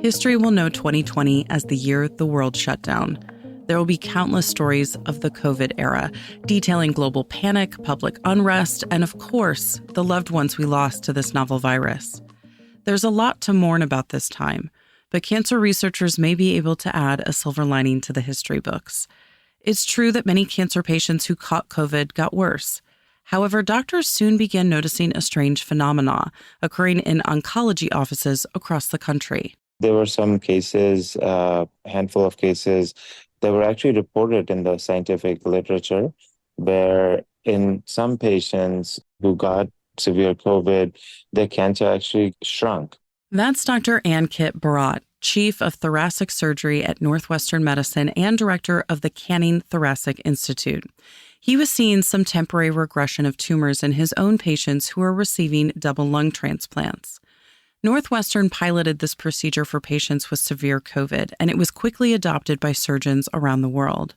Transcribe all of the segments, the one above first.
History will know 2020 as the year the world shut down. There will be countless stories of the COVID era, detailing global panic, public unrest, and of course, the loved ones we lost to this novel virus. There's a lot to mourn about this time, but cancer researchers may be able to add a silver lining to the history books. It's true that many cancer patients who caught COVID got worse. However, doctors soon began noticing a strange phenomena occurring in oncology offices across the country. There were some cases, a handful of cases that were actually reported in the scientific literature where in some patients who got severe COVID, their cancer actually shrunk. That's Dr. Ankit Bharat, Chief of Thoracic Surgery at Northwestern Medicine and Director of the Canning Thoracic Institute. He was seeing some temporary regression of tumors in his own patients who were receiving double lung transplants. Northwestern piloted this procedure for patients with severe COVID, and it was quickly adopted by surgeons around the world.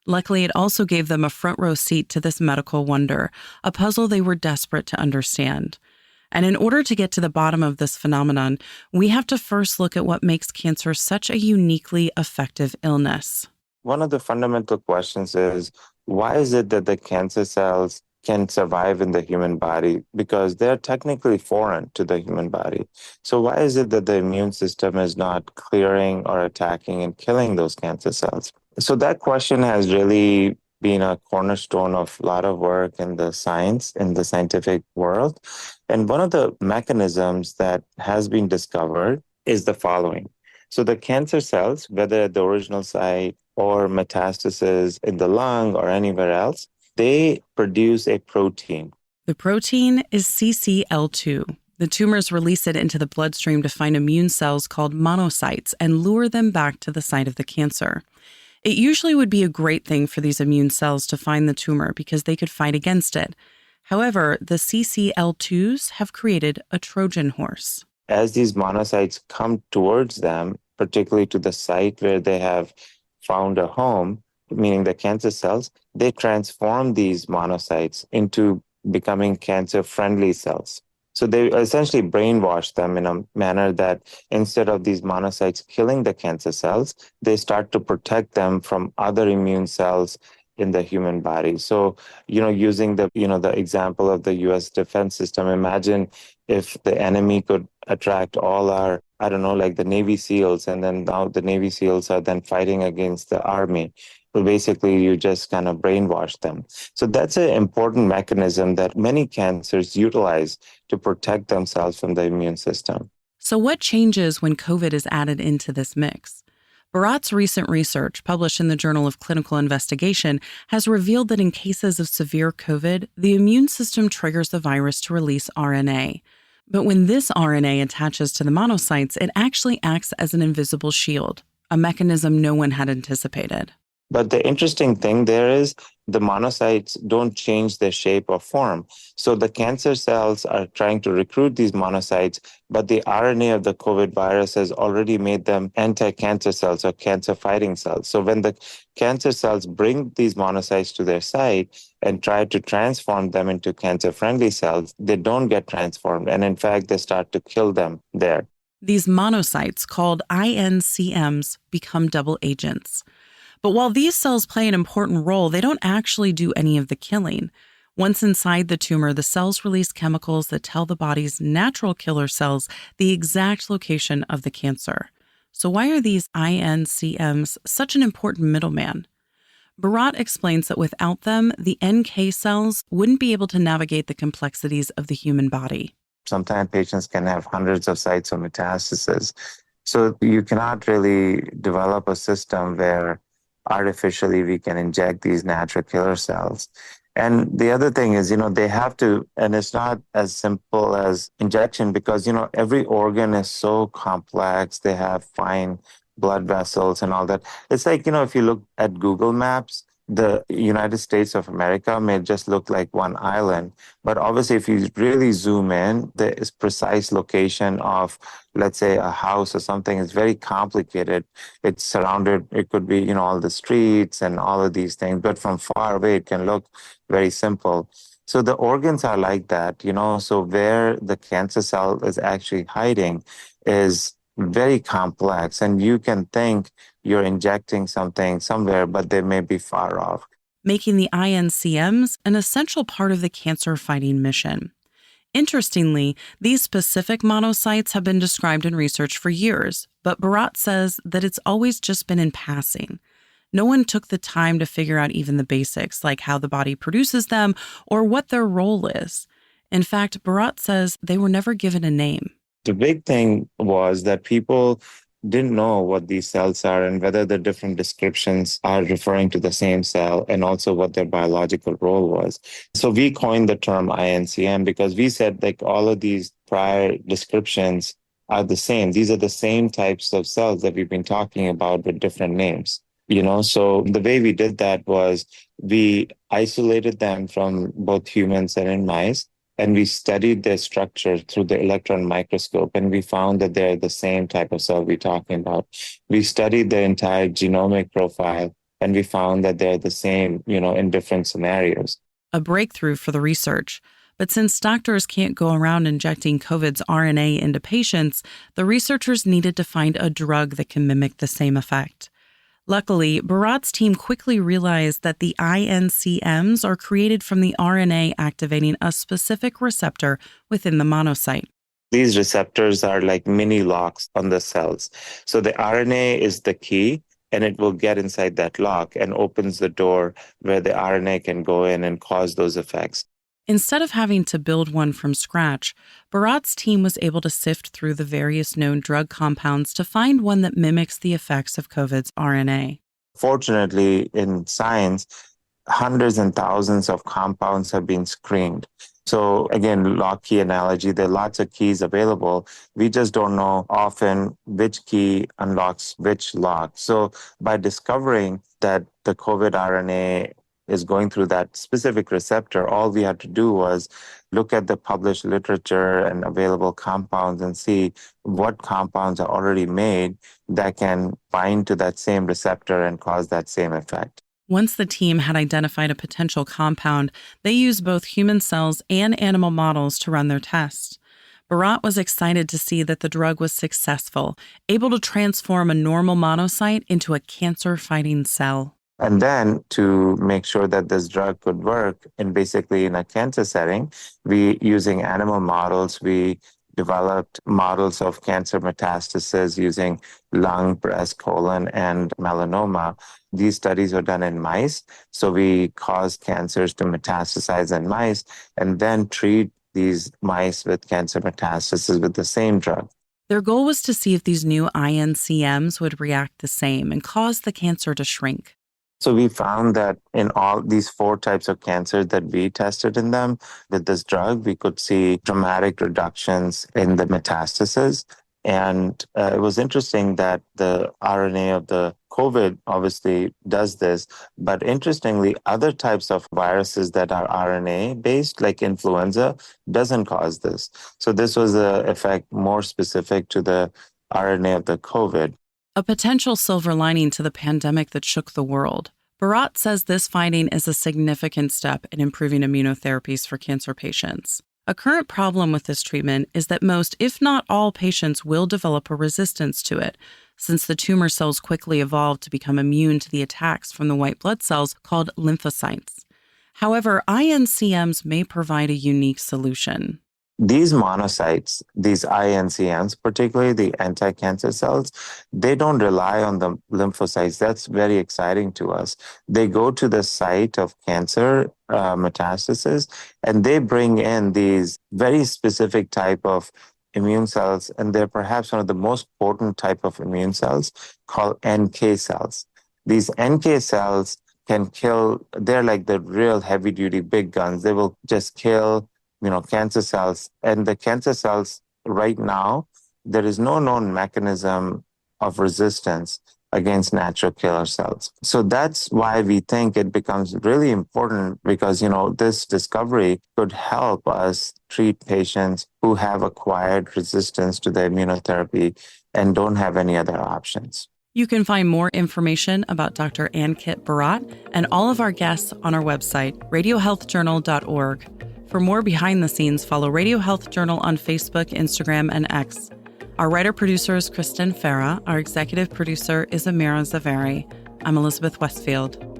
Luckily, it also gave them a front row seat to this medical wonder, a puzzle they were desperate to understand. And in order to get to the bottom of this phenomenon, we have to first look at what makes cancer such a uniquely effective illness. One of the fundamental questions is, why is it that the cancer cells can survive in the human body? Because they're technically foreign to the human body. So why is it that the immune system is not clearing or attacking and killing those cancer cells? So that question has really been a cornerstone of a lot of work in the science, in the scientific world. And one of the mechanisms that has been discovered is the following. So the cancer cells, whether at the original site or metastasis in the lung or anywhere else, they produce a protein. The protein is CCL2. The tumors release it into the bloodstream to find immune cells called monocytes and lure them back to the site of the cancer. It usually would be a great thing for these immune cells to find the tumor because they could fight against it. However, the CCL2s have created a Trojan horse. As these monocytes come towards them, particularly to the site where they have found a home, meaning the cancer cells, they transform these monocytes into becoming cancer-friendly cells. So they essentially brainwash them in a manner that instead of these monocytes killing the cancer cells, they start to protect them from other immune cells in the human body. So, using the example of the US defense system, imagine if the enemy could attract all our, like the Navy SEALs, and then now the Navy SEALs are then fighting against the Army. Well, basically, you just kind of brainwash them. So that's an important mechanism that many cancers utilize to protect themselves from the immune system. So what changes when COVID is added into this mix? Bharat's recent research, published in the Journal of Clinical Investigation, has revealed that in cases of severe COVID, the immune system triggers the virus to release RNA. But when this RNA attaches to the monocytes, it actually acts as an invisible shield, a mechanism no one had anticipated. But the interesting thing there is the monocytes don't change their shape or form. So the cancer cells are trying to recruit these monocytes, but the RNA of the COVID virus has already made them anti-cancer cells or cancer-fighting cells. So when the cancer cells bring these monocytes to their site and try to transform them into cancer-friendly cells, they don't get transformed. And in fact, they start to kill them there. These monocytes, called INCMs, become double agents. But while these cells play an important role, they don't actually do any of the killing. Once inside the tumor, the cells release chemicals that tell the body's natural killer cells the exact location of the cancer. So why are these INCMs such an important middleman? Bharat explains that without them, the NK cells wouldn't be able to navigate the complexities of the human body. Sometimes patients can have hundreds of sites of metastasis. So you cannot really develop a system where artificially we can inject these natural killer cells. And the other thing is, they have to, and it's not as simple as injection because, every organ is so complex. They have fine blood vessels and all that. It's like, if you look at Google Maps, the United States of America may just look like one island. But obviously, if you really zoom in, the precise location of, let's say, a house or something is very complicated. It's surrounded, it could be, all the streets and all of these things. But from far away, it can look very simple. So the organs are like that, so where the cancer cell is actually hiding is very complex. And you can think you're injecting something somewhere, but they may be far off, making the INCMs an essential part of the cancer-fighting mission. Interestingly, these specific monocytes have been described in research for years, but Bharat says that it's always just been in passing. No one took the time to figure out even the basics, like how the body produces them or what their role is. In fact, Bharat says they were never given a name. The big thing was that people didn't know what these cells are and whether the different descriptions are referring to the same cell and also what their biological role was. So we coined the term INCM because we said like all of these prior descriptions are the same. These are the same types of cells that we've been talking about with different names. So the way we did that was we isolated them from both humans and in mice, and we studied their structure through the electron microscope, and we found that they're the same type of cell we're talking about. We studied the entire genomic profile, and we found that they're the same, in different scenarios. A breakthrough for the research. But since doctors can't go around injecting COVID's RNA into patients, the researchers needed to find a drug that can mimic the same effect. Luckily, Bharat's team quickly realized that the INCMs are created from the RNA activating a specific receptor within the monocyte. These receptors are like mini locks on the cells. So the RNA is the key, and it will get inside that lock and opens the door where the RNA can go in and cause those effects. Instead of having to build one from scratch, Bharat's team was able to sift through the various known drug compounds to find one that mimics the effects of COVID's RNA. Fortunately, in science, hundreds and thousands of compounds have been screened. So again, lock key analogy, there are lots of keys available. We just don't know often which key unlocks which lock. So by discovering that the COVID RNA is going through that specific receptor, all we had to do was look at the published literature and available compounds and see what compounds are already made that can bind to that same receptor and cause that same effect. Once the team had identified a potential compound, they used both human cells and animal models to run their tests. Bharat was excited to see that the drug was successful, able to transform a normal monocyte into a cancer-fighting cell. And then to make sure that this drug could work in a cancer setting, using animal models, we developed models of cancer metastasis using lung, breast, colon, and melanoma. These studies were done in mice. So we caused cancers to metastasize in mice and then treat these mice with cancer metastasis with the same drug. Their goal was to see if these new INCMs would react the same and cause the cancer to shrink. So we found that in all these 4 types of cancers that we tested in them with this drug, we could see dramatic reductions in the metastasis. And it was interesting that the RNA of the COVID obviously does this, but interestingly, other types of viruses that are RNA-based, like influenza, doesn't cause this. So this was an effect more specific to the RNA of the COVID. A potential silver lining to the pandemic that shook the world. Bharat says this finding is a significant step in improving immunotherapies for cancer patients. A current problem with this treatment is that most, if not all, patients will develop a resistance to it, since the tumor cells quickly evolve to become immune to the attacks from the white blood cells called lymphocytes. However, INCMs may provide a unique solution. These monocytes, these INCMs, particularly the anti-cancer cells, they don't rely on the lymphocytes. That's very exciting to us. They go to the site of cancer metastasis, and they bring in these very specific type of immune cells, and they're perhaps one of the most potent type of immune cells called NK cells. These NK cells can kill, they're like the real heavy-duty big guns. They will just kill cancer cells. And the cancer cells right now, there is no known mechanism of resistance against natural killer cells. So that's why we think it becomes really important because, this discovery could help us treat patients who have acquired resistance to the immunotherapy and don't have any other options. You can find more information about Dr. Ankit Bharat and all of our guests on our website, radiohealthjournal.org. For more behind the scenes, follow Radio Health Journal on Facebook, Instagram, and X. Our writer-producer is Kristen Farah. Our executive producer is Amira Zaveri. I'm Elizabeth Westfield.